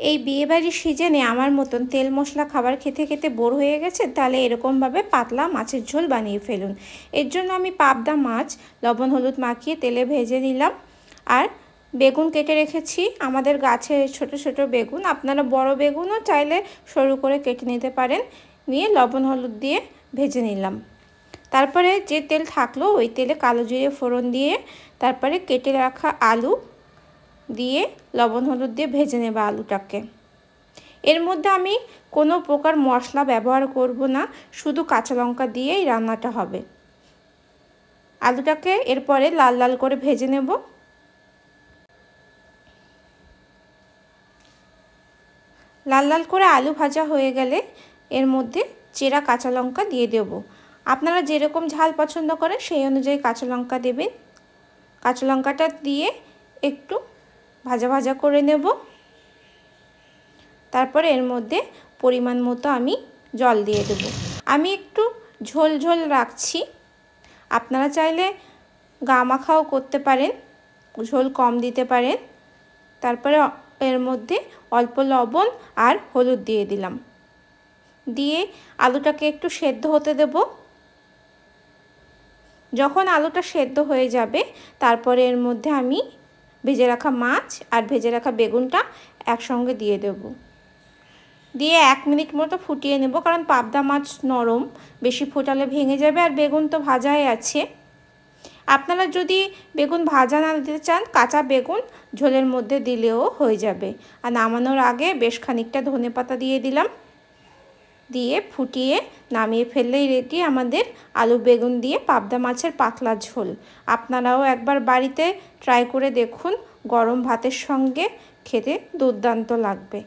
এই বিয়েবাড়ির সিজনে আমার মতন তেল মশলা খাবার খেতে খেতে বোর হয়ে গেছে, তাহলে এরকমভাবে পাতলা মাছের ঝোল বানিয়ে ফেলুন। এর জন্য আমি পাবদা মাছ লবণ হলুদ মাখিয়ে তেলে ভেজে নিলাম। আর বেগুন কেটে রেখেছি, আমাদের গাছে ছোট ছোট বেগুন, আপনারা বড় বেগুনও চাইলে সরু করে কেটে নিতে পারেন। নিয়ে লবণ হলুদ দিয়ে ভেজে নিলাম। তারপরে যে তেল থাকলো ওই তেলে কালো জিরে ফোড়ন দিয়ে তারপরে কেটে রাখা আলু দিয়ে লবণ হলুদ দিয়ে ভেজে নেব আলুটাকে। এর মধ্যে আমি কোনো প্রকার মশলা ব্যবহার করব না, শুধু কাঁচা লঙ্কা দিয়েই রান্নাটা হবে। আলুটাকে এরপরে লাল লাল করে ভেজে নেব। লাল লাল করে আলু ভাজা হয়ে গেলে এর মধ্যে চেরা কাঁচা লঙ্কা দিয়ে দেব। আপনারা যেরকম ঝাল পছন্দ করেন সেই অনুযায়ী কাঁচা লঙ্কা দেবেন। কাঁচা লঙ্কাটা দিয়ে একটু ভাজা ভাজা করে নেব। তারপরে এর মধ্যে পরিমাণ মতো আমি জল দিয়ে দেব। আমি একটু ঝোল ঝোল রাখছি, আপনারা চাইলে গা মাখাও করতে পারেন, ঝোল কম দিতে পারেন। তারপরে এর মধ্যে অল্প লবণ আর হলুদ দিয়ে দিলাম, দিয়ে আলুটাকে একটু সেদ্ধ হতে দেব। যখন আলুটা সেদ্ধ হয়ে যাবে তারপরে এর মধ্যে আমি ভেজে রাখা মাছ আর ভেজে রাখা বেগুনটা একসঙ্গে দিয়ে দেব। দিয়ে 1 মিনিট মতো ফুটিয়ে নেব, কারণ পাবদা মাছ নরম, বেশি ফোটালে ভেঙে যাবে, আর বেগুন তো ভাজাই আছে। আপনারা যদি বেগুন ভাজা না দিতে চান, কাঁচা বেগুন ঝোলের মধ্যে দিলেও হয়ে যাবে। আর নামানোর আগে বেশ খানিকটা ধনেপাতা দিয়ে দিলাম, দিয়ে ফুটিয়ে নামিয়ে ফেললেই রেডি আমাদের আলু বেগুন দিয়ে পাবদা মাছের পাতলা ঝোল। আপনারাও একবার বাড়িতে ট্রাই করে দেখুন, গরম ভাতের সঙ্গে খেতে দুর্দান্ত লাগবে।